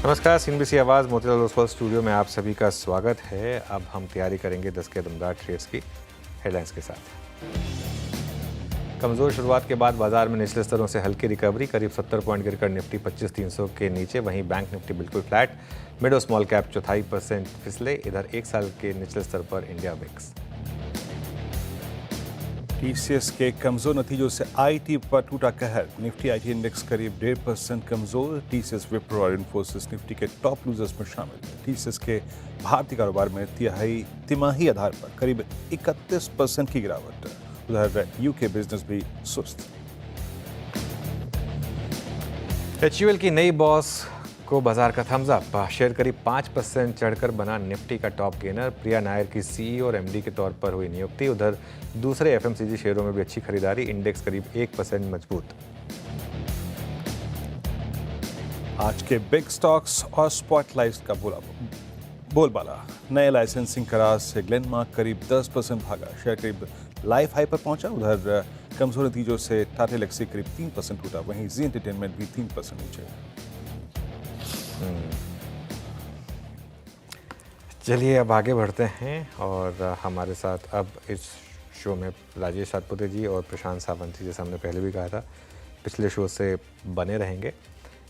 नमस्कार, सीएनबीसी आवाज़ मोतीलाल ओसवाल स्टूडियो में आप सभी का स्वागत है। अब हम तैयारी करेंगे 10 के दमदार ट्रेड्स की हेडलाइंस के साथ। कमज़ोर शुरुआत के बाद बाजार में निचले स्तरों से हल्की रिकवरी, करीब 70 पॉइंट गिरकर निफ्टी 25,300 के नीचे। वहीं बैंक निफ्टी बिल्कुल फ्लैट, मिड और स्मॉल कैप 0.25% फिसले। इधर एक साल के निचले स्तर पर इंडिया विक्स। टीसीएस के कमजोर नतीजों से आईटी पर टूटा कहर, निफ्टी आईटी इंडेक्स करीब 1.5% कमजोर। टीसीएस, विप्रो और इन्फोसिस निफ्टी के टॉप लूजर्स में शामिल। टीसीएस के भारतीय कारोबार में तिमाही आधार पर करीब 31% की गिरावट। उधर यूके बिजनेस भी सुस्त। एचयूएल की नई बॉस को बाजार का थम्स अप, शेयर करीब 5% चढ़कर बना निफ्टी का टॉप गेनर। प्रिया नायर की सीईओ और एमडी के तौर पर हुई नियुक्ति। उधर दूसरे एफएमसीजी शेयरों में भी अच्छी खरीदारी, इंडेक्स करीब 1% मजबूत। आज के बिग स्टॉक्स और स्पॉटलाइट्स का बोलबाला। नए लाइसेंसिंग करार से ग्लेनमार्क करीब 10% भागा, शेयर करीब लाइफ हाई पर पहुंचा। उधर कमजोर नतीजों से टाटा एलेक्सी करीब 3% टूटा, वहीं जी एंटरटेनमेंट भी 3% नीचे। चलिए अब आगे बढ़ते हैं और हमारे साथ अब इस शो में राजेश सातपुते जी और प्रशांत सावंत जी, जैसे हमने पहले भी कहा था, पिछले शो से बने रहेंगे।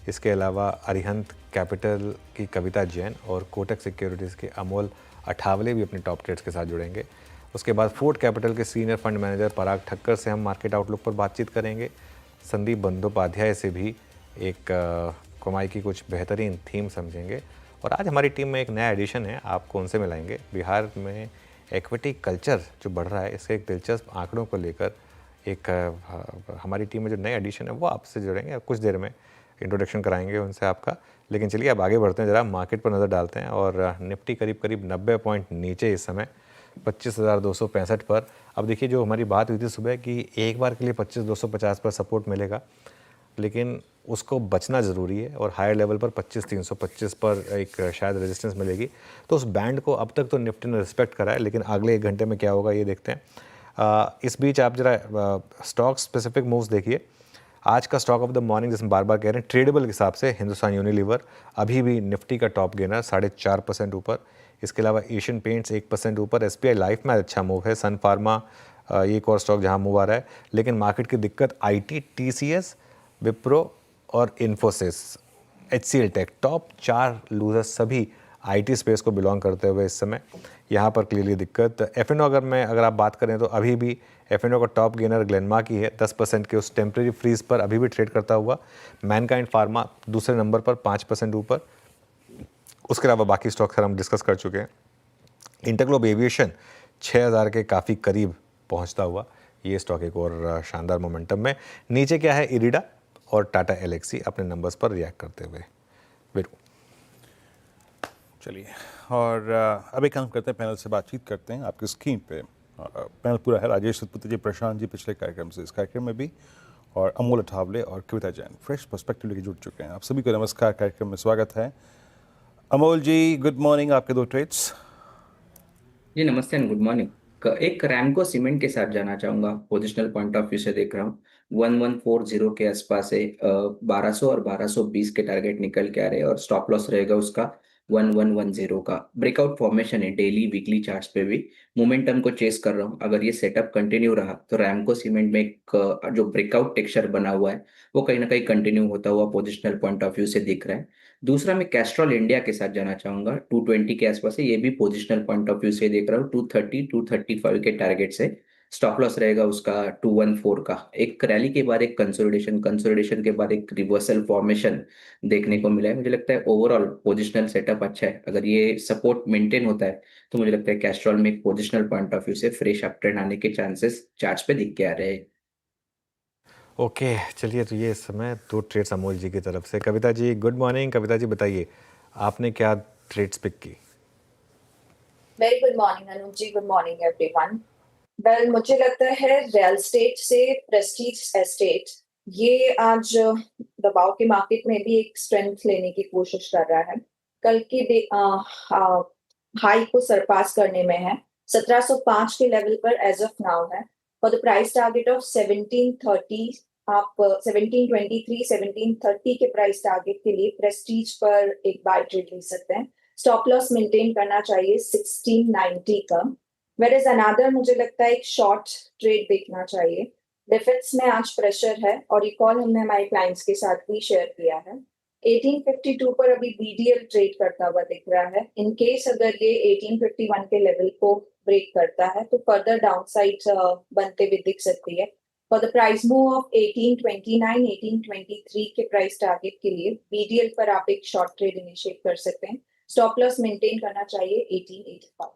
इसके अलावा अरिहंत कैपिटल की कविता जैन और कोटक सिक्योरिटीज़ के अमोल अठावले भी अपने टॉप ट्रेड्स के साथ जुड़ेंगे। उसके बाद फोर्ट कैपिटल के सीनियर फंड मैनेजर पराग ठक्कर से हम मार्केट आउटलुक पर बातचीत करेंगे। संदीप बंदोपाध्याय से भी एक कमाई की कुछ बेहतरीन थीम समझेंगे। और आज हमारी टीम में एक नया एडिशन है, आपको उनसे मिलाएंगे। बिहार में इक्विटी कल्चर जो बढ़ रहा है, इसके एक दिलचस्प आंकड़ों को लेकर एक हमारी टीम में जो नए एडिशन है वो आपसे जुड़ेंगे। कुछ देर में इंट्रोडक्शन कराएंगे उनसे आपका। लेकिन चलिए अब आगे बढ़ते हैं, ज़रा मार्केट पर नज़र डालते हैं। और निफ्टी करीब 90 पॉइंट नीचे इस समय 25,265 पर। अब देखिए, जो हमारी बात हुई थी सुबह कि एक बार के लिए 25,250 पर सपोर्ट मिलेगा, लेकिन उसको बचना ज़रूरी है। और हायर लेवल पर 25,325 पर एक शायद रेजिस्टेंस मिलेगी। तो उस बैंड को अब तक तो निफ्टी ने रिस्पेक्ट करा है, लेकिन अगले एक घंटे में क्या होगा ये देखते हैं। इस बीच आप जरा स्टॉक स्पेसिफिक मूव्स देखिए। आज का स्टॉक ऑफ द मॉर्निंग, जिसमें बार बार कह रहे हैं, ट्रेडेबल के हिसाब से हिंदुस्तान यूनिलीवर अभी भी निफ्टी का टॉप गेनर, 4.5% ऊपर। इसके अलावा एशियन पेंट्स 1% ऊपर। एसबीआई लाइफ में अच्छा मूव है। सन फार्मा ये एक और स्टॉक जहां मूव आ रहा है। लेकिन मार्केट की दिक्कत आईटी, टीसीएस, विप्रो और Infosys, HCL tech, top 4 loser सभी आईटी स्पेस को बिलोंग करते हुए इस समय यहाँ पर क्लियरली दिक्कत। एफएनओ अगर आप बात करें तो अभी भी एफएनओ का टॉप गेनर ग्लेनमार्क ही है, 10% के उस टेम्प्रेरी फ्रीज पर अभी भी ट्रेड करता हुआ। मैनकाइंड फार्मा दूसरे नंबर पर 5% ऊपर। उसके अलावा बाकी स्टॉक हम डिस्कस कर चुके हैं। इंटरग्लोब एविएशन 6,000 के काफ़ी करीब पहुँचता हुआ ये स्टॉक एक और शानदार मोमेंटम में। नीचे क्या है, इरिडा और टाटा एलेक्सी अपने नंबर्स पर रिएक्ट करते हुए। वीरू, चलिए और अब एक काम करते हैं, पैनल से बातचीत करते हैं। आपकी स्क्रीन पे पैनल पूरा है। राजेश सतपुते जी, प्रशांत जी पिछले कार्यक्रम से, इस कार्यक्रम में भी, और अमोल अठावले और कविता जैन फ्रेश पर्सपेक्टिव लेके जुड़ चुके हैं। आप सभी को नमस्कार, कार्यक्रम में स्वागत है। अमोल जी, गुड मॉर्निंग। आपके दो ट्रेड्स। जी नमस्ते एंड गुड मॉर्निंग। एक रैमको सीमेंट के साथ जाना चाहूंगा। पोजिशनल पॉइंट ऑफ व्यू से देख रहा हूँ 1140 के आसपास है। 1200 और 1220 के टारगेट निकल के आ रहे हैं और स्टॉप लॉस रहेगा उसका 1110 का। ब्रेकआउट फॉर्मेशन है, डेली वीकली चार्ट्स पे भी मोमेंटम को चेस कर रहा हूँ। अगर ये सेटअप कंटिन्यू रहा तो रैमको सीमेंट में एक जो ब्रेकआउट टेक्सचर बना हुआ है वो कहीं ना कहीं कंटिन्यू होता हुआ पोजिशनल पॉइंट ऑफ व्यू से दिख रहा है। दूसरा, मैं कैस्ट्रॉल इंडिया के साथ जाना चाहूंगा। 220 के आसपास है, ये भी पोजिशनल पॉइंट ऑफ व्यू से देख रहा हूँ। 230 235 के टारगेट से स्टॉप लॉस रहेगा उसका 214 का। एक रैली के बाद एक कंसोलिडेशन के बाद एक रिवर्सल फॉर्मेशन देखने को मिला है। मुझे लगता है ओवरऑल पोजिशनल सेटअप अच्छा है। अगर ये सपोर्ट मेंटेन होता है तो मुझे लगता है कैस्ट्रॉल में एक पोजिशनल पॉइंट ऑफ व्यू से फ्रेश अप ट्रेंड आने के चांसेस चार्ट्स पे दिख के आ रहे हैं। ओके, चलिए तो ये इस समय 2 ट्रेड्स अमोल जी की तरफ से। Kavita ji, good morning. कविता जी बताइए, आपने क्या ट्रेड्स पिक की? वेरी गुड मॉर्निंग अनुज जी, गुड मॉर्निंग एवरीवन। वेल, मुझे लगता है रियल एस्टेट से प्रेस्टीज एस्टेट ये आज दबाव के मार्केट में भी एक स्ट्रेंथ लेने की कोशिश कर रहा है। कल की हाई को सरपास करने में है। 1705 के लेवल पर एज ऑफ नाउ है। For the price target of 1730 आप 1723 1730 के प्राइस टारगेट के लिए प्रेस्टीज पर एक बाय ट्रेड ले सकते हैं। स्टॉप लॉस मेंटेन करना चाहिए 1690 का। वेयर इज अनदर, मुझे लगता है एक शॉर्ट ट्रेड देखना चाहिए। डिफेंस में आज प्रेशर है और रिकॉल हमने हमारे क्लाइंट्स के साथ भी शेयर किया है। 1852 पर अभी बीडीएल ट्रेड करता हुआ दिख रहा है। इन केस अगर ये 1851 के लेवल को ब्रेक करता है तो फर्दर डाउनसाइड बनते हुए दिख सकती है। For the price move of 1829 1823 के प्राइस टारगेट के लिए बीडीएल पर आप एक शॉर्ट ट्रेड इनिशिएट कर सकते हैं। स्टॉप लॉस मेंटेन करना चाहिए 1885।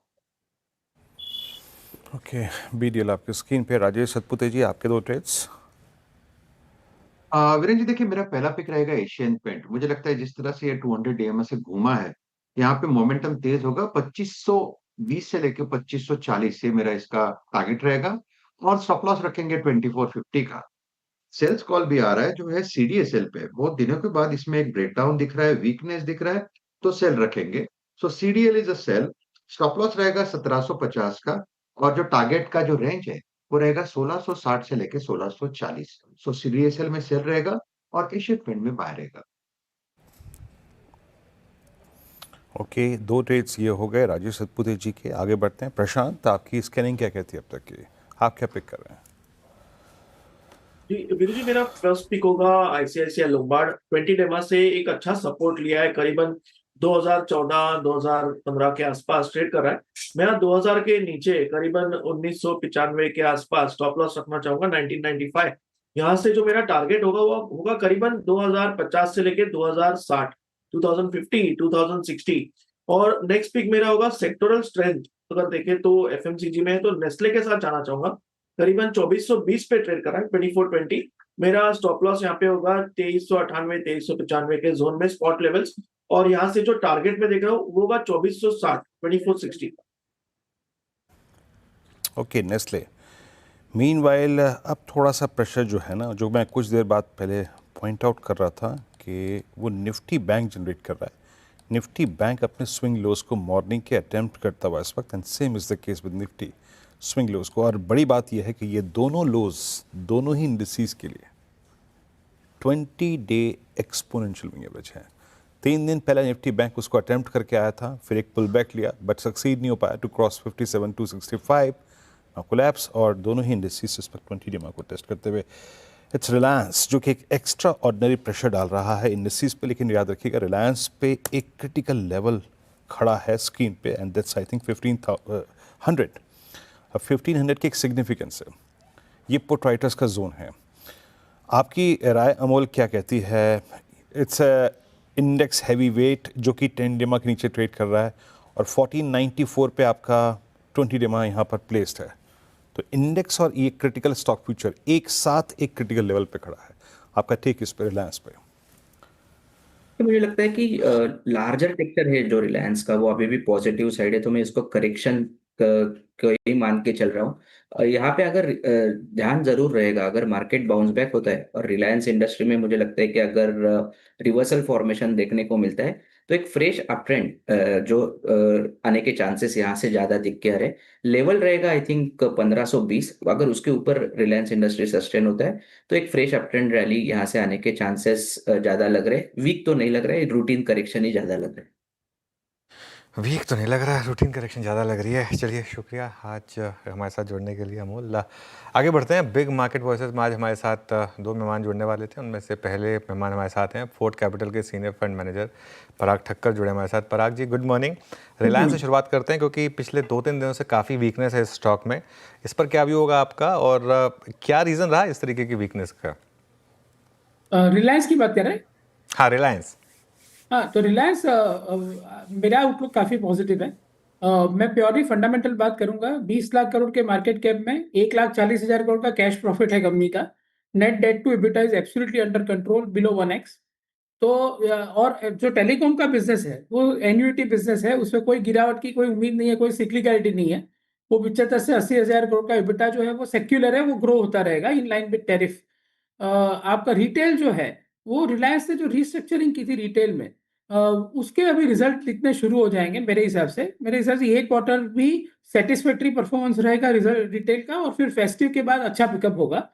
ओके, बीडीएल आपकी स्क्रीन पे। राजेश सतपुते जी, आपके 2 ट्रेड्स। वीरेंद्र जी, देखिए मेरा पहला पिक रहेगा एशियन पेंट। मुझे लगता है जिस तरह से ये 200 डीएमए से घूमा है, यहाँ पे मोमेंटम तेज होगा। 2520 से लेकर 2540 से मेरा इसका टारगेट रहेगा और स्टॉप लॉस रखेंगे 2450 का। सेल्स कॉल भी आ रहा है जो है सीडीएसएल पे। बहुत दिनों के बाद इसमें एक ब्रेकडाउन दिख रहा है, वीकनेस दिख रहा है, तो सेल रखेंगे। So CDL is a sell. Stop loss रहेगा 1750 का और जो टारगेट का जो रेंज है वो रहेगा 1660 से लेके 1640। सो सीडीएसएल में सेल रहेगा और एशियन पेंट में बाय रहेगा। ओके, 2 ट्रेड्स ये हो गए राजेश सतपुते जी के। आगे बढ़ते हैं। प्रशांत, आपकी स्कैनिंग क्या कहती है अब तक की? आप क्या पिक कर रहे हैं? जी वीरू जी, मेरा फर्स्ट पिक होगा आईसीआईसीआई लोम्बार्ड। 20 डेमा से एक अच्छा सपोर्ट लिया है, करीबन 2014-2015 के आसपास ट्रेड कर रहा है। मैं 2000 के नीचे करीबन 1995 के आसपास स्टॉप लॉस रखना चाहूंगा 1995। यहाँ से जो मेरा टारगेट होगा वो होगा करीबन 2050 से लेके 2060, 2050, 2060। और नेक्स्ट पिक मेरा होगा सेक्टोरल स्ट्रेंथ। अगर देखें तो एफएमसीजी में है तो नेस्ले के साथ जाना चाहूंगा। करीबन 2420 पे ट्रेड कर रहा है, 2420। मेरा स्टॉप लॉस यहाँ पे होगा 2398 2395 के जोन में स्पॉट लेवल्स। और यहाँ से जो टारगेट में देख रहा हूँ वो होगा 2460, 2460। Okay, Nestle. मीनवाइल अब थोड़ा सा प्रेशर जो है ना, जो मैं कुछ देर बाद पहले पॉइंट आउट कर रहा था कि वो निफ्टी बैंक जनरेट कर रहा है। निफ्टी बैंक अपने स्विंग लोज को मॉर्निंग के अटेम्प्ट करता हुआ इस वक्त, and same is the case with Nifty swing lows को। और बड़ी बात यह है कि ये दोनों लोज, दोनों ही इंडिसेस के लिए 20 डे एक्सपोनेंशियल मूविंग एवरेज है। 3 दिन पहले निफ्टी बैंक उसको अटेम्प्ट करके आया था, फिर एक पुल बैक लिया, बट सक्सीड नहीं हो पाया टू क्रॉस 57,265, कोलैप्स। और दोनों ही इंडिसेस इस पर 20 डे को टेस्ट करते हुए इट्स रिलायंस जो कि एक एक्स्ट्रा ऑर्डिनरी प्रेशर डाल रहा है इंडिसेस पे। लेकिन याद रखिएगा रिलायंस पे एक क्रिटिकल लेवल खड़ा है स्क्रीन पे, एंड दैट्स आई थिंक 1500। अब 1500 की एक सिग्निफिकेंस है, ये पुट राइटर्स का जोन है। आपकी राय अमोल क्या कहती है? इट्स इंडेक्स हैवी वेट जो कि 10 डेमा के नीचे ट्रेड कर रहा है और 1494 पे आपका 20 डेमा यहाँ पर प्लेस्ड है। तो इंडेक्स और ये क्रिटिकल स्टॉक फ्यूचर एक साथ एक क्रिटिकल लेवल पे खड़ा है। आपका टेक इस पे, रिलायंस पे? तो मुझे लगता है कि लार्जर पिक्चर है जो रिलायंस का, वो अभी भी पॉजिटिव साइड है, तो मैं इसको करेक्शन को ही मान के चल रहा हूँ। यहाँ पे अगर ध्यान जरूर रहेगा, अगर मार्केट बाउंस बैक होता है और रिलायंस इंडस्ट्री में मुझे लगता है कि अगर रिवर्सल फॉर्मेशन देखने को मिलता है तो एक फ्रेश अप ट्रेंड जो आने के चांसेस यहाँ से ज्यादा दिख के आ रहे। लेवल रहेगा आई थिंक 1520। अगर उसके ऊपर रिलायंस इंडस्ट्री सस्टेन होता है तो एक फ्रेश अप ट्रेंड रैली यहाँ से आने के चांसेस ज्यादा लग रहे। वीक तो नहीं लग रहा है, रूटीन करेक्शन ही ज्यादा लग रहा है। वीक तो नहीं लग रहा है, रूटीन करेक्शन ज़्यादा लग रही है। चलिए, शुक्रिया आज हमारे साथ जुड़ने के लिए अमोल। आगे बढ़ते हैं बिग मार्केट वॉइसेस में। आज हमारे साथ 2 मेहमान जुड़ने वाले थे, उनमें से पहले मेहमान हमारे साथ हैं फोर्ट कैपिटल के सीनियर फंड मैनेजर पराग ठक्कर जुड़े हमारे साथ। पराग जी, गुड मॉर्निंग। रिलायंस से शुरुआत करते हैं क्योंकि पिछले 2-3 दिनों से काफ़ी वीकनेस है इस स्टॉक में। इस पर क्या व्यू होगा आपका और क्या रीज़न रहा इस तरीके की वीकनेस का? रिलायंस की बात कर रहे हैं? हाँ, रिलायंस। हाँ, तो रिलायंस मेरा आउटलुक काफ़ी पॉजिटिव है। मैं प्योरली फंडामेंटल बात करूंगा। 20 लाख करोड़ के मार्केट कैप में 1,40,000 करोड़ का कैश प्रॉफिट है कंपनी का। Net debt to EBITDA is absolutely under control, below 1x। तो और जो टेलीकॉम का बिजनेस है वो एन्युइटी बिजनेस है, उसमें कोई गिरावट की कोई उम्मीद नहीं है, कोई सिक्लिकलिटी नहीं है। वो 75 से 80,000 करोड़ का एबिटा जो है वो सेक्युलर है, वो ग्रो होता रहेगा इन लाइन विद टैरिफ। आपका रिटेल जो है वो रिलायंस ने जो रीस्ट्रक्चरिंग की थी रिटेल में, उसके अभी रिजल्ट दिखने शुरू हो जाएंगे मेरे हिसाब से। ये क्वार्टर भी सेटिस्फैक्टरी परफॉर्मेंस रहेगा रिजल्ट रिटेल का, और फिर फेस्टिव के बाद अच्छा पिकअप होगा।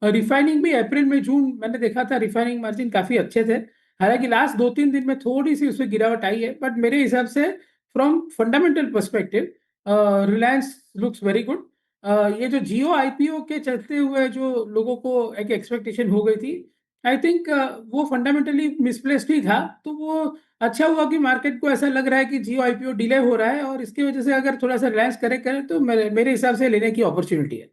रिफाइनिंग भी अप्रैल में जून मैंने देखा था, रिफाइनिंग मार्जिन काफी अच्छे थे। हालांकि लास्ट 2-3 दिन में थोड़ी सी उसमें गिरावट आई है, बट मेरे हिसाब से from fundamental perspective Reliance looks very good. ये जो जियो आईपीओ के चलते हुए जो लोगों को एक एक्सपेक्टेशन हो गई थी, आई थिंक वो फंडामेंटली मिसप्लेस्ड ही था। तो वो अच्छा हुआ कि मार्केट को ऐसा लग रहा है कि जियो आईपीओ डिले हो रहा है, और इसकी वजह से अगर थोड़ा सा रिलायंस करेक्ट करे तो मेरे हिसाब से लेने की अपॉर्चुनिटी है।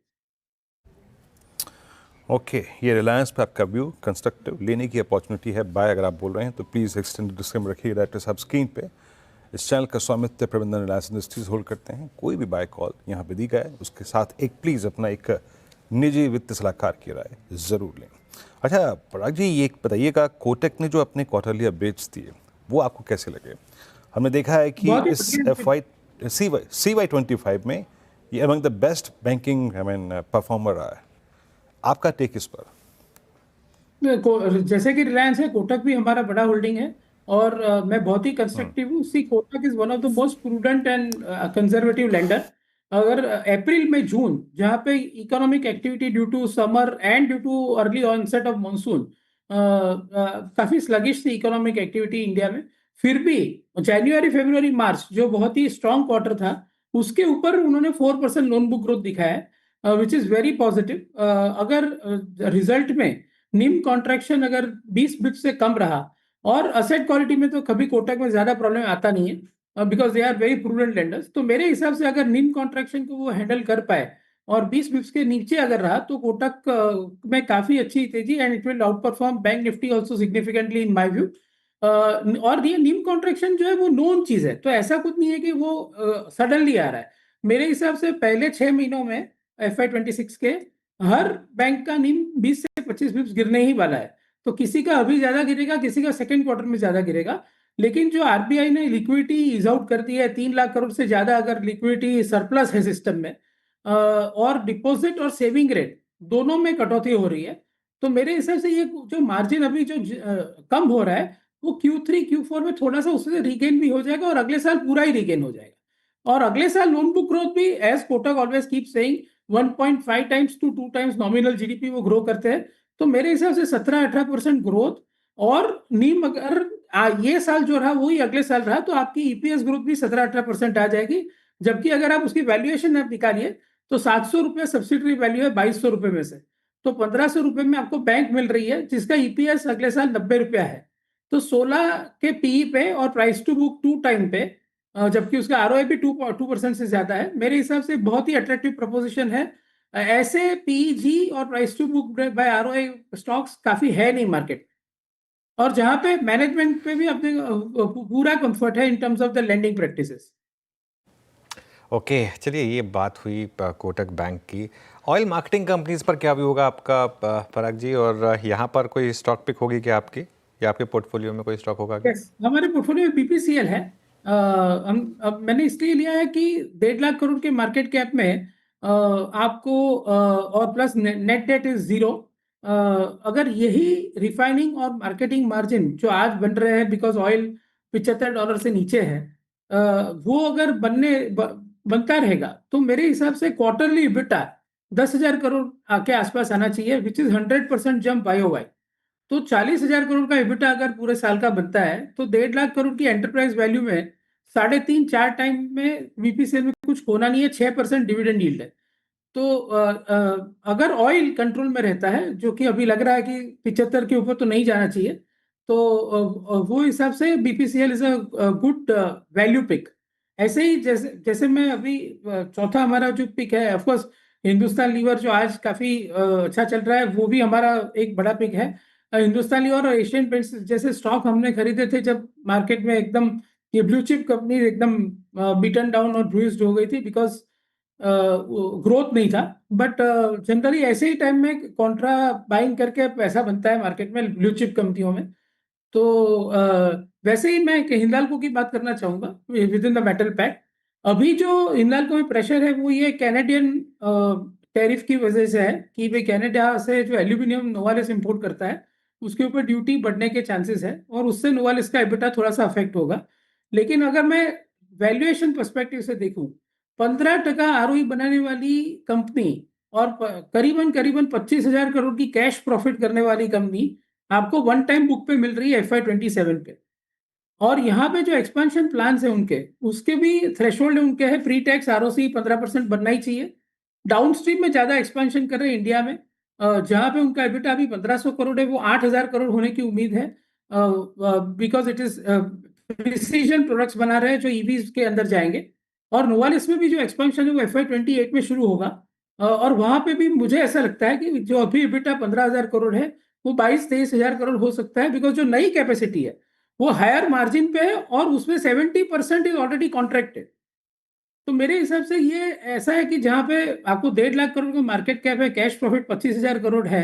ओके, ये रिलायंस पे आपका व्यू कंस्ट्रक्टिव, लेने की अपॉर्चुनिटी है, बाय अगर आप बोल रहे हैं तो प्लीज़ एक्सटेंडेड डिस्क्लेमर रखिए। डायरेक्टर साहब स्क्रीन पे इस चैनल का स्वामित्व प्रबंधन रिलायंस इंडस्ट्रीज होल्ड करते हैं। कोई भी बाय कॉल यहाँ पे दी गया है उसके साथ एक प्लीज़ अपना एक निजी वित्त सलाहकार की राय ज़रूर लें। अच्छा पराग जी, ये एक बताइएगा, कोटक ने जो अपने क्वार्टरली अपडेट्स दिए वो आपको कैसे लगे? हमने देखा है कि बहुत ही इस बढ़िया। CY25 में ये among the best banking performer रहा है। आपका टेक इस पर? जैसे कि रिलायंस है, कोटक भी हमारा बड़ा होल्डिंग है, और मैं बहुत ही कंस्ट्रक्टिव हूँ। See Kotak is one of the most prudent and conservative lender. अगर अप्रैल में जून, जहाँ पे economic activity due to summer and due to early onset of monsoon काफी स्लगिश थी इकोनॉमिक एक्टिविटी इंडिया में, फिर भी जनवरी फरवरी मार्च जो बहुत ही स्ट्रांग क्वार्टर था, उसके ऊपर उन्होंने 4% लोन बुक ग्रोथ दिखाया है, विच इज वेरी पॉजिटिव। अगर रिजल्ट में निम कॉन्ट्रैक्शन अगर 20 बिप से कम रहा, और असेट क्वालिटी में तो कभी कोटक में ज्यादा प्रॉब्लम आता नहीं है because they are very prudent lenders, तो मेरे हिसाब से अगर निम कॉन्ट्रैक्शन को वो हैंडल कर पाए और 20 बिप्स के नीचे अगर रहा, तो कोटक में काफी अच्छी तेजी, and it will out perform bank Nifty also significantly in my view. और ये निम कॉन्ट्रैक्शन जो है वो नोन चीज है, तो ऐसा कुछ नहीं है कि वो सडनली आ रहा है। मेरे हिसाब से पहले 6 महीनों में FY26 के हर बैंक का निम 20 से 25 बिप्स गिरने ही वाला है। तो किसी का अभी ज्यादा गिरेगा, किसी का सेकंड क्वार्टर में ज्यादा गिरेगा, लेकिन जो आरबीआई ने लिक्विडिटी इज आउट कर दी है, 3 लाख करोड़ से ज्यादा अगर लिक्विडिटी सरप्लस है सिस्टम में, और डिपॉजिट और सेविंग रेट दोनों में कटौती हो रही है, तो मेरे हिसाब से ये जो मार्जिन अभी जो कम हो रहा है, वो Q3 Q4 में थोड़ा सा उससे रिगेन भी हो जाएगा, और अगले साल पूरा ही रिगेन हो जाएगा। और अगले साल लोन बुक ग्रोथ भी, as Kotak always keep saying, 1.5 times to 2 times nominal GDP वो ग्रो करते हैं। तो मेरे हिसाब से 17-18% ग्रोथ, और नीम अगर ये साल जो रहा वही अगले साल रहा, तो आपकी ईपीएस ग्रोथ भी 17-18% आ जाएगी। जबकि अगर आप उसकी वैल्यूएशन आप निकालिए, तो 700 रुपये सब्सिडरी वैल्यू है 2200 रुपये में से, तो 1500 रुपये में आपको बैंक मिल रही है, जिसका ईपीएस अगले साल 90 रुपया है। तो 16 के पीई पे और प्राइस टू बुक 2 टाइम पे, जबकि उसका आरओआई भी 2% से ज्यादा है, मेरे हिसाब से बहुत ही अट्रैक्टिव प्रपोजिशन है। ऐसे पीजी और price to book by ROI stocks काफी है नहीं मार्केट, और जहां पे मैनेजमेंट पे भी अपने पूरा कंफर्ट है in terms of the lending practices. Okay, चलिए ये बात हुई कोटक बैंक की। ऑयल मार्केटिंग कंपनीज पर क्या व्यू होगा आपका पराग जी, और यहाँ पर कोई स्टॉक पिक होगी क्या आपकी, या आपके पोर्टफोलियो में कोई स्टॉक होगा क्या? यस, हमारे पोर्टफोलियो में बीपीसीएल है। अब मैंने इसलिए लिया है कि 1.5 लाख करोड़ के मार्केट कैप में आपको और प्लस नेट डेट इज 0। अगर यही रिफाइनिंग और मार्केटिंग मार्जिन जो आज बन रहे हैं, बिकॉज ऑयल $75 से नीचे है, वो अगर बनता रहेगा, तो मेरे हिसाब से क्वार्टरली EBITDA 10,000 करोड़ के आसपास आना चाहिए, विच इज 100% जंप YOY। तो 40,000 करोड़ का EBITDA अगर पूरे साल का बनता है, तो 1.5 लाख करोड़ की एंटरप्राइज वैल्यू में 3.5-4 टाइम में बीपीसीएल में कुछ खोना नहीं है, 6% डिविडेंड यील्ड है। तो अगर ऑयल कंट्रोल में रहता है, जो कि अभी लग रहा है कि 75 के ऊपर तो नहीं जाना चाहिए, तो वो हिसाब से BPCL is a good value pick. ऐसे ही जैसे जैसे मैं अभी चौथा हमारा जो पिक है, ऑफकोर्स हिंदुस्तान लीवर जो आज काफी अच्छा चल रहा है, वो भी हमारा एक बड़ा पिक है। हिंदुस्तान लीवर और एशियन पेंट्स जैसे स्टॉक हमने खरीदे थे जब मार्केट में एकदम ये ब्लू चिप कंपनी एकदम बीटन डाउन और ब्रूइज्ड हो गई थी, बिकॉज ग्रोथ नहीं था। बट जनरली ऐसे ही टाइम में कॉन्ट्रा बाइंग करके पैसा बनता है मार्केट में ब्लू चिप कंपनियों में। तो वैसे ही मैं हिंदाल्को की बात करना चाहूंगा with in the metal pack. अभी जो हिंदाल्को में प्रेशर है वो ये कैनेडियन टैरिफ की वजह से है कि भाई कनाडा से जो एल्यूमिनियम नोवालिस इंपोर्ट करता है, उसके ऊपर ड्यूटी बढ़ने के चांसेस है, और उससे नोवालिस का एबिटा थोड़ा सा अफेक्ट होगा। लेकिन अगर मैं वैल्यूएशन पर्सपेक्टिव से देखूं, 15% आरओई बनाने वाली कंपनी और करीबन करीबन 25,000 करोड़ की कैश प्रॉफिट करने वाली कंपनी आपको वन टाइम बुक पे मिल रही है FY27 पे। और यहाँ पे जो एक्सपेंशन प्लान है उनके, उसके भी थ्रेशोल्ड उनके है, प्री टैक्स ROC 15% बनना ही चाहिए। डाउनस्ट्रीम में ज़्यादा एक्सपेंशन कर रहे हैं इंडिया में, जहाँ पे उनका EBITDA अभी 1500 करोड़ है, वो 8,000 करोड़ होने की उम्मीद है, because it is precision products बना रहे हैं जो EVs के अंदर जाएंगे। और नोवालिस में भी जो एक्सपेंशन है वो FY28 में शुरू होगा, और वहाँ पे भी मुझे ऐसा लगता है कि जो अभी EBITDA 15,000 करोड़ है वो 22-23,000 करोड़ हो सकता है, बिकॉज जो नई कैपेसिटी है वो हायर मार्जिन पे है और उसमें 70% इज ऑलरेडी कॉन्ट्रैक्टेड। तो मेरे हिसाब से ये ऐसा है कि जहाँ पे आपको 1.5 लाख करोड़ का मार्केट कैप है, कैश प्रॉफिट 25,000 करोड़ है,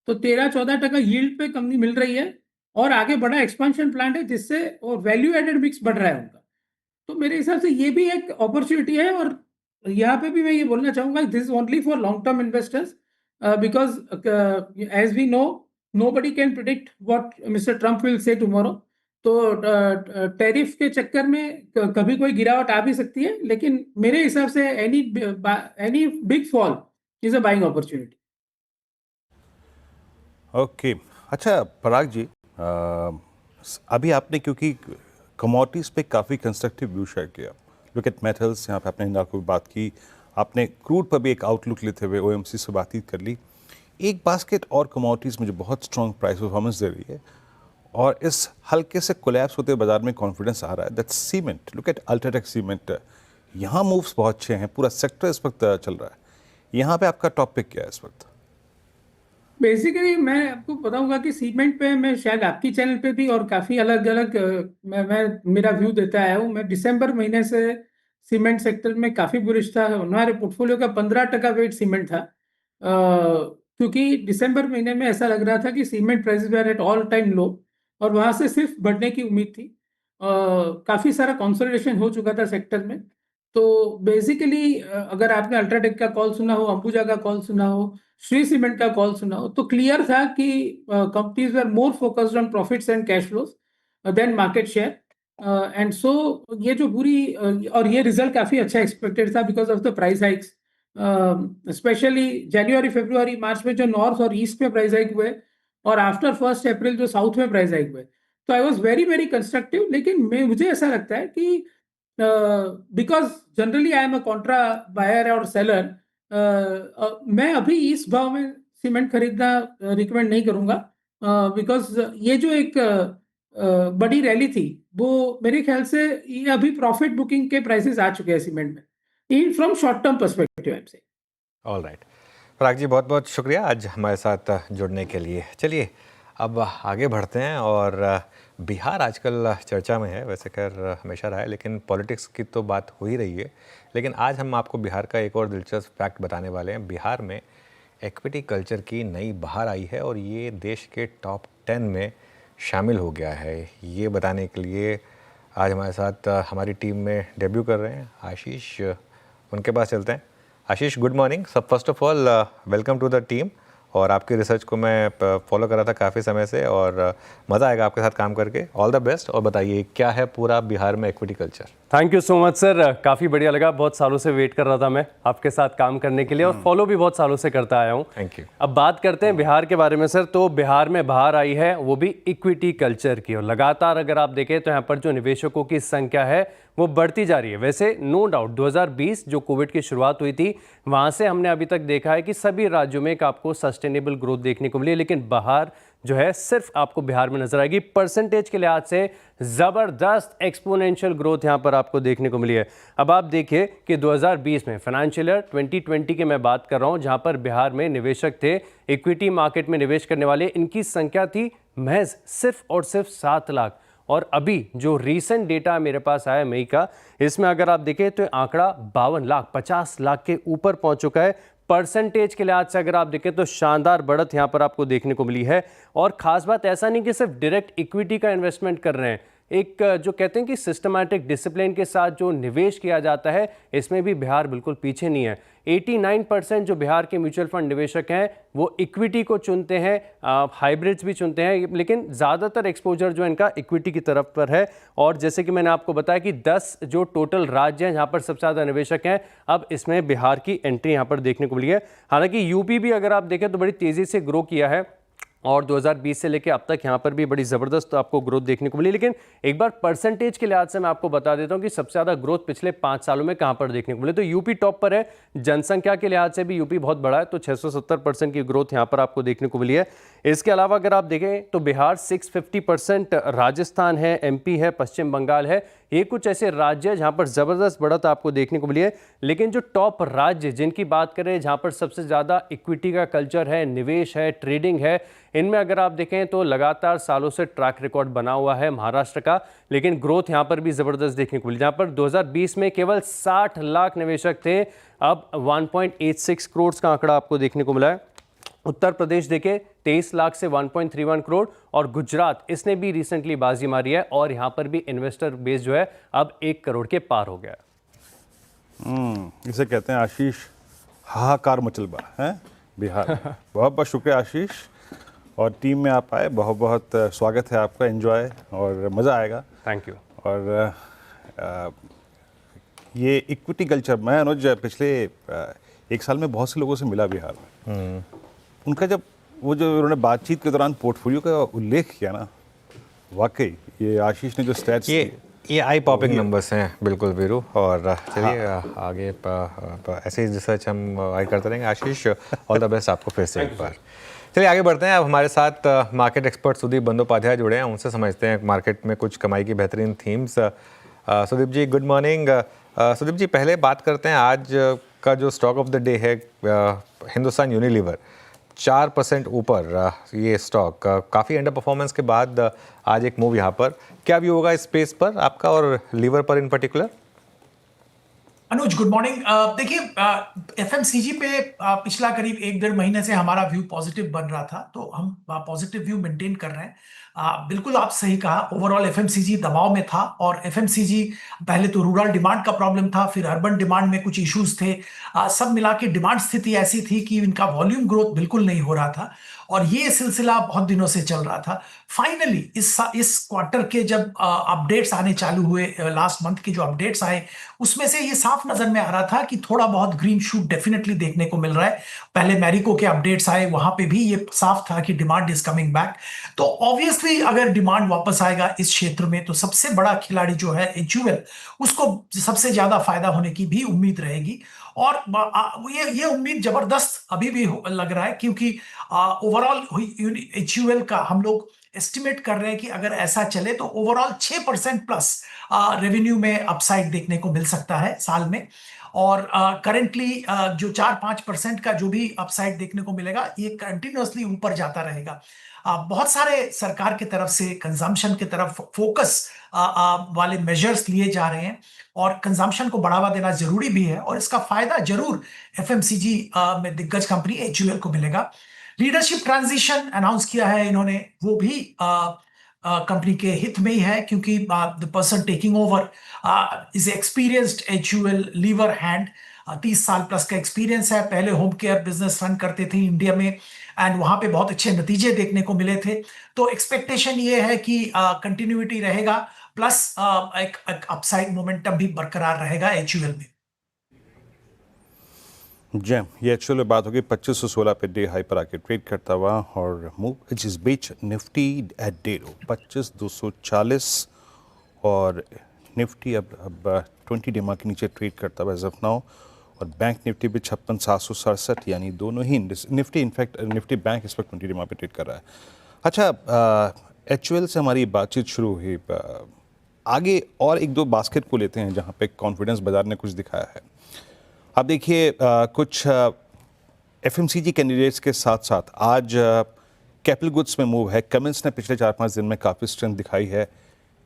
तो 13-14% यील्ड पे कंपनी मिल रही है, और आगे बड़ा एक्सपेंशन प्लान है जिससे और वैल्यू एडेड मिक्स बढ़ रहा है उनका। तो मेरे हिसाब से ये भी एक अपॉर्चुनिटी है। और यहाँ पे भी मैं ये बोलना चाहूंगा, this is only for long term investors, because as we know nobody can predict what mister Trump will say tomorrow. तो टैरिफ के चक्कर में कभी कोई गिरावट आ भी सकती है, लेकिन मेरे हिसाब से any big fall is a buying opportunity. Okay, अच्छा पराग जी, अभी आपने क्योंकि कमोडिटीज़ पे काफ़ी कंस्ट्रक्टिव व्यू शेयर किया, लुक एट मेटल्स, यहाँ पे आपने हिंडाल्को की बात की, आपने क्रूड पर भी एक आउटलुक लेते हुए OMC से बातचीत कर ली। एक बास्केट और कमोडिटीज़ में जो बहुत स्ट्रॉन्ग प्राइस परफॉर्मेंस दे रही है और इस हल्के से कोलैप्स होते बाजार में कॉन्फिडेंस आ रहा है, that's cement. Look at UltraTech cement, यहाँ मूव्स बहुत अच्छे हैं, पूरा सेक्टर इस वक्त चल रहा है। यहाँ पे आपका टॉपिक क्या है इस वक्त? बेसिकली मैं आपको बताऊंगा कि सीमेंट पे मैं शायद आपकी चैनल पे भी और काफ़ी अलग अलग मैं मेरा व्यू देता आया हूँ। मैं दिसंबर महीने से सीमेंट सेक्टर में काफ़ी बुलिश था। हमारे पोर्टफोलियो का 15% वेट सीमेंट था, क्योंकि दिसंबर महीने में ऐसा लग रहा था कि cement prices were at all time low और वहाँ से सिर्फ बढ़ने की उम्मीद थी। काफ़ी सारा कंसोलिडेशन हो चुका था सेक्टर में। तो बेसिकली अगर आपने अल्ट्राटेक का कॉल सुना हो, अंबुजा का कॉल सुना हो, श्री सीमेंट का कॉल सुना हो, तो क्लियर था कि companies were more focused on profits and cash flows than market share. And so ये जो बुरी और ये रिजल्ट काफ़ी अच्छा एक्सपेक्टेड था because of the price hikes, especially जनवरी फरवरी मार्च में जो नॉर्थ और ईस्ट में प्राइस हाइक हुए और आफ्टर 1 अप्रैल जो साउथ में प्राइस हाइक हुए। तो I was very very constructive. लेकिन मुझे ऐसा लगता है कि because generally I am a contra buyer और सेलर, मैं अभी इस भाव में सीमेंट खरीदना रिकमेंड नहीं करूंगा, बिकॉज ये जो एक बड़ी रैली थी वो मेरे ख्याल से ये अभी प्रॉफिट बुकिंग के प्राइसेस आ चुके हैं सीमेंट में, in from short term perspective से। ऑल राइट, पराग जी बहुत बहुत शुक्रिया आज हमारे साथ जुड़ने के लिए। चलिए अब आगे बढ़ते हैं, और बिहार आजकल चर्चा में है, वैसे खैर हमेशा रहा है, लेकिन पॉलिटिक्स की तो बात हो ही रही है। लेकिन आज हम आपको बिहार का एक और दिलचस्प फैक्ट बताने वाले हैं। बिहार में इक्विटी कल्चर की नई बहार आई है और ये देश के टॉप 10 में शामिल हो गया है। ये बताने के लिए आज हमारे साथ हमारी टीम में डेब्यू कर रहे हैं आशीष, उनके पास चलते हैं। Ashish, good morning. सब first of all welcome to the team, और आपकी रिसर्च को मैं फॉलो कर रहा था काफ़ी समय से और मज़ा आएगा आपके साथ काम करके। ऑल द बेस्ट, और बताइए क्या है पूरा बिहार में equity culture? Thank you so much sir, काफ़ी बढ़िया लगा। बहुत सालों से वेट कर रहा था मैं आपके साथ काम करने के लिए और फॉलो भी बहुत सालों से करता आया हूँ। Thank you. अब बात करते हैं बिहार के बारे में सर। तो बिहार में बाहर आई है वो भी इक्विटी कल्चर की, और लगातार अगर आप देखें तो यहाँ पर जो निवेशकों की संख्या है वो बढ़ती जा रही है। वैसे नो डाउट 2020 जो कोविड की शुरुआत हुई थी वहाँ से हमने अभी तक देखा है कि सभी राज्यों में एक आपको सस्टेनेबल ग्रोथ देखने को मिली, लेकिन बाहर जो है सिर्फ आपको बिहार में नजर आएगी। परसेंटेज के लिहाज से जबरदस्त एक्सपोनेंशियल ग्रोथ यहां पर आपको देखने को मिली है। अब आप देखिए कि 2020 में फाइनेंशियल ईयर 2020 की मैं बात कर रहा हूं, जहां पर बिहार में निवेशक थे इक्विटी मार्केट में निवेश करने वाले, इनकी संख्या थी महज सिर्फ और सिर्फ 7 लाख। और अभी जो रीसेंट डेटा मेरे पास आया मई का, इसमें अगर आप देखें तो आंकड़ा 52 लाख 50 लाख के ऊपर पहुंच चुका है। परसेंटेज के लिहाज से अगर आप देखें तो शानदार बढ़त यहां पर आपको देखने को मिली है। और खास बात ऐसा नहीं कि सिर्फ डायरेक्ट इक्विटी का इन्वेस्टमेंट कर रहे हैं, एक जो कहते हैं कि सिस्टमैटिक डिसिप्लिन के साथ जो निवेश किया जाता है, इसमें भी बिहार बिल्कुल पीछे नहीं है। 89% जो बिहार के म्यूचुअल फंड निवेशक हैं वो इक्विटी को चुनते हैं, हाइब्रिड्स भी चुनते हैं, लेकिन ज़्यादातर एक्सपोजर जो इनका इक्विटी की तरफ पर है। और जैसे कि मैंने आपको बताया कि 10 जो टोटल राज्य हैं जहाँ पर सबसे ज़्यादा निवेशक हैं, अब इसमें बिहार की एंट्री यहाँ पर देखने को मिली है। हालांकि यूपी भी अगर आप देखें तो बड़ी तेज़ी से ग्रो किया है और 2020 से लेकर अब तक यहाँ पर भी बड़ी ज़बरदस्त आपको ग्रोथ देखने को मिली। लेकिन एक बार परसेंटेज के लिहाज से मैं आपको बता देता हूँ कि सबसे ज़्यादा ग्रोथ पिछले 5 सालों में कहाँ पर देखने को मिले। तो यूपी टॉप पर है, जनसंख्या के लिहाज से भी यूपी बहुत बड़ा है, तो 670% की ग्रोथ यहाँ पर आपको देखने को मिली है। इसके अलावा अगर आप देखें तो बिहार 650%, राजस्थान है, MP है, पश्चिम बंगाल है, ये कुछ ऐसे राज्य हैं जहाँ पर ज़बरदस्त बढ़त आपको देखने को मिली है। लेकिन जो टॉप राज्य जिनकी बात करें, जहाँ पर सबसे ज़्यादा इक्विटी का कल्चर है, निवेश है, ट्रेडिंग है, इनमें अगर आप देखें तो लगातार सालों से ट्रैक रिकॉर्ड बना हुआ है महाराष्ट्र का। लेकिन ग्रोथ यहाँ पर भी ज़बरदस्त देखने को मिली, जहाँ पर 2020 में केवल 60 लाख निवेशक थे, अब 1.86 करोड़ का आंकड़ा आपको देखने को मिला है। उत्तर प्रदेश देखें 23 लाख से 1.31 करोड़, और गुजरात इसने भी रिसेंटली बाजी मारी है और यहाँ पर भी इन्वेस्टर बेस जो है अब 1 करोड़ के पार हो गया है। इसे कहते हैं आशीष हाहाकार मचलबा है बिहार। बहुत बहुत शुक्रिया आशीष, और टीम में आप आए, बहुत बहुत स्वागत है आपका, एंजॉय और मज़ा आएगा। Thank you. और ये इक्विटी कल्चर, मैं अनुज पिछले 1 साल में बहुत से लोगों से मिला बिहार में। उनका जब वो जो उन्होंने बातचीत के दौरान पोर्टफोलियो का उल्लेख किया ना, वाकई ये आशीष ने जो स्टैट्स ये आई पॉपिंग नंबर्स हैं बिल्कुल वीरू। और चलिए आगे ऐसे ही रिसर्च हम आगे करते रहेंगे। आशीष, ऑल द बेस्ट आपको फिर से एक बार। चलिए आगे बढ़ते हैं। अब हमारे साथ मार्केट एक्सपर्ट सुदीप बंदोपाध्याय जुड़े हैं, उनसे समझते हैं मार्केट में कुछ कमाई की बेहतरीन थीम्स। सुदीप जी, गुड मॉर्निंग। सुदीप जी, पहले बात करते हैं आज का जो स्टॉक ऑफ द डे है, हिंदुस्तान यूनिलीवर 4% ऊपर ये स्टॉक, काफ़ी अंडर परफॉर्मेंस के बाद आज एक मूव यहाँ पर। क्या व्यू होगा इस स्पेस पर आपका और लीवर पर इन पर्टिकुलर? अनुज, गुड मॉर्निंग। देखिए, FMCG पे पिछला करीब 1-1.5 महीने से हमारा व्यू पॉजिटिव बन रहा था, तो हम पॉजिटिव व्यू मेंटेन कर रहे हैं। बिल्कुल आप सही कहा, ओवरऑल FMCG दबाव में था, और FMCG पहले तो रूरल डिमांड का प्रॉब्लम था, फिर अर्बन डिमांड में कुछ इश्यूज थे। सब मिला के डिमांड स्थिति ऐसी थी कि इनका वॉल्यूम ग्रोथ बिल्कुल नहीं हो रहा था, और ये सिलसिला बहुत दिनों से चल रहा था। फाइनली इस क्वार्टर के जब अपडेट्स आने चालू हुए, लास्ट मंथ के जो अपडेट्स आए, उसमें से ये साफ नजर में आ रहा था कि थोड़ा बहुत ग्रीन शूट डेफिनेटली देखने को मिल रहा है। पहले मैरिको के अपडेट्स आए, वहां पे भी ये साफ था कि डिमांड इज कमिंग बैक। तो ऑब्वियसली अगर डिमांड वापस आएगा इस क्षेत्र में, तो सबसे बड़ा खिलाड़ी जो है HUL, उसको सबसे ज्यादा फायदा होने की भी उम्मीद रहेगी। और ये उम्मीद जबरदस्त अभी भी लग रहा है, क्योंकि ओवरऑल HUL का हम लोग एस्टिमेट कर रहे हैं कि अगर ऐसा चले तो ओवरऑल 6% प्लस रेवेन्यू में अपसाइड देखने को मिल सकता है साल में। और करेंटली जो 4-5% का जो भी अपसाइड देखने को मिलेगा, ये कंटिन्यूअसली ऊपर जाता रहेगा। बहुत सारे सरकार की तरफ से कंजम्पशन की तरफ फोकस वाले मेजर्स लिए जा रहे हैं, और कंजम्पशन को बढ़ावा देना जरूरी भी है, और इसका फायदा जरूर FMCG में दिग्गज कंपनी HUL को मिलेगा। लीडरशिप ट्रांजिशन अनाउंस किया है इन्होंने, वो भी कंपनी के हित में ही है, क्योंकि the person taking over is experienced HUL lever hand, 30 साल प्लस का एक्सपीरियंस है। पहले होम केयर बिजनेस रन करते थे इंडिया में, एंड वहां पे बहुत अच्छे नतीजे देखने को मिले थे। तो एक्सपेक्टेशन ये है कि कंटिन्यूटी रहेगा, प्लस एक अपसाइड मोमेंटम भी बरकरार रहेगा HUL में। जैम, ये एक्चुअली बात होगी 2516 पे डे हाई पर आके ट्रेड करता हुआ, और मूव इस बीच निफ्टी एट डे लो 25,240, और निफ्टी अब 20 डे मार्क के नीचे ट्रेड करता हुआ एज ऑफ नाउ, और बैंक निफ्टी भी 56,767, यानी दोनों ही निफ्टी, इनफैक्ट निफ्टी बैंक इस पर 20 डे मार्क पे ट्रेड कर रहा है। अच्छा, HUL से हमारी बातचीत शुरू हुई, आगे और 1-2 बास्केट को लेते हैं जहाँ पे कॉन्फिडेंस बाजार ने कुछ दिखाया है। आप देखिए, कुछ FMCG कैंडिडेट्स के साथ साथ आज कैपिटल गुड्स में मूव है। कमिंस ने पिछले 4-5 दिन में काफ़ी स्ट्रेंथ दिखाई है,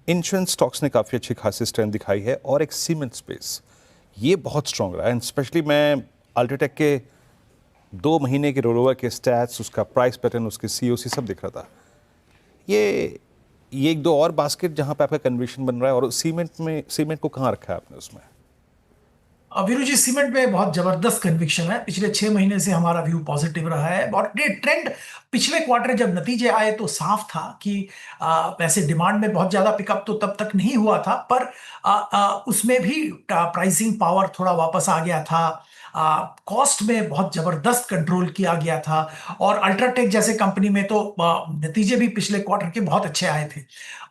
इंश्योरेंस स्टॉक्स ने काफ़ी अच्छी खासी स्ट्रेंथ दिखाई है, और एक सीमेंट स्पेस ये बहुत स्ट्रॉन्ग रहा है। एंड स्पेशली मैं अल्ट्राटेक के 2 महीने के रोलोवर के स्टैट्स, उसका प्राइस पैटर्न, उसकी COC सब दिख रहा था। ये एक दो और बास्केट जहां पे आपका कन्विक्शन बन रहा है, और सीमेंट को कहाँ रखा है आपने उसमें? वीरू जी, सीमेंट में बहुत जबरदस्त कन्विक्शन है। पिछले 6 महीने से हमारा व्यू पॉजिटिव रहा है और ये ट्रेंड पिछले क्वार्टर जब नतीजे आए तो साफ था कि वैसे डिमांड में बहुत ज्यादा पिकअप तो तब तक नहीं हुआ था, पर उसमें भी प्राइसिंग पावर थोड़ा वापस आ गया था। कॉस्ट में बहुत जबरदस्त कंट्रोल किया गया था और अल्ट्राटेक जैसे कंपनी में तो नतीजे भी पिछले क्वार्टर के बहुत अच्छे आए थे।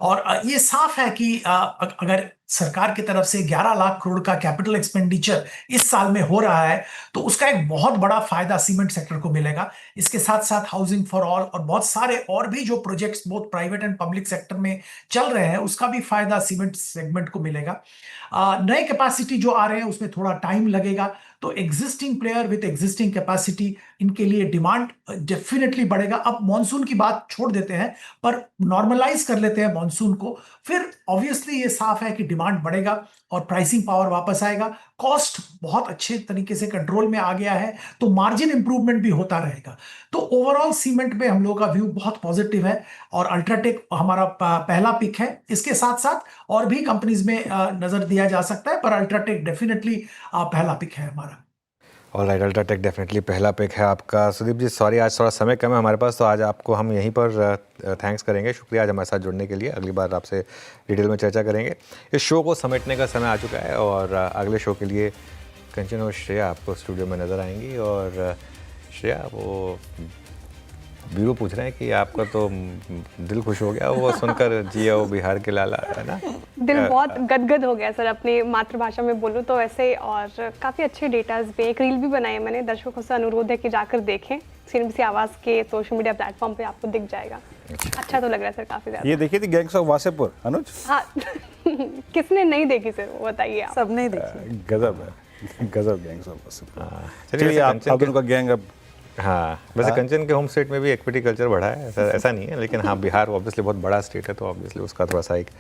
और ये साफ है कि अगर सरकार की तरफ से 11 लाख करोड़ का कैपिटल एक्सपेंडिचर इस साल में हो रहा है तो उसका एक बहुत बड़ा फायदा सीमेंट सेक्टर को मिलेगा। इसके साथ साथ हाउसिंग फॉर ऑल और बहुत सारे और भी जो projects both private and public sector में चल रहे हैं उसका भी फायदा सीमेंट सेगमेंट को मिलेगा। नए कैपेसिटी जो आ रहे हैं उसमें थोड़ा टाइम लगेगा, तो existing player with existing capacity इनके लिए डिमांड डेफिनेटली बढ़ेगा। अब मॉनसून की बात छोड़ देते हैं, पर नॉर्मलाइज कर लेते हैं मॉनसून को, फिर ऑब्वियसली ये साफ है कि डिमांड बढ़ेगा और प्राइसिंग पावर वापस आएगा। कॉस्ट बहुत अच्छे तरीके से कंट्रोल में आ गया है तो मार्जिन इंप्रूवमेंट भी होता रहेगा। तो ओवरऑल सीमेंट में हम लोगों का व्यू बहुत पॉजिटिव है और अल्ट्राटेक हमारा पहला पिक है। इसके साथ साथ और भी कंपनीज में नजर दिया जा सकता है, पर अल्ट्राटेक डेफिनेटली पहला पिक है हमारा। और राइट, अल्ट्राटेक डेफिनेटली पहला पिक है आपका। सुदीप जी सॉरी, आज थोड़ा समय कम है हमारे पास, तो आज आपको हम यहीं पर थैंक्स करेंगे। शुक्रिया आज हमारे साथ जुड़ने के लिए। अगली बार आपसे डिटेल में चर्चा करेंगे। इस शो को समेटने का समय आ चुका है और अगले शो के लिए कंचन और श्रेया आपको स्टूडियो में नज़र आएंगी। और श्रेया, वो वीरू पूछ रहे हैं कि आपका तो दिल खुश हो गया वो सुनकर, जियो बिहार के लाला, है ना? दिल बहुत गदगद हो गया सर, अपनी मातृभाषा में बोलूँ तो वैसे। और काफ़ी अच्छे डेटाज पे एक रील भी बनाए मैंने। दर्शकों से अनुरोध है कि जाकर देखें। CNBC आवाज़ के सोशल मीडिया प्लेटफॉर्म पे आपको दिख जाएगा। अच्छा तो लग रहा है सर, काफ़ी ज़्यादा। ये देखिए थी गैंग्स ऑफ वासेपुर, अनुज? हाँ किसने नहीं देखी सर, वो बताइए आप। सब नहीं देखी। गजब है, गजब गैंग्स ऑफ वासेपुर। चलिए चलिए आप दोनों का गैंग अब। हाँ, वैसे कंचन के होम स्टेट में भी इक्विटी कल्चर बढ़ा है, ऐसा नहीं है, लेकिन हाँ बिहार ऑब्वियसली बहुत बड़ा स्टेट है तो ऑब्वियसली उसका थोड़ा सा एक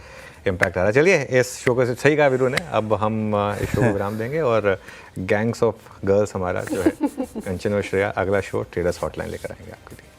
इम्पैक्ट आ रहा है। चलिए, इस शो को सही कहा वीरू ने, अब हम इस शो को विराम देंगे और गैंग्स ऑफ गर्ल्स हमारा जो है कंचन और श्रेया, अगला शो ट्रेडर्स हॉटलाइन लेकर आएंगे आपके लिए।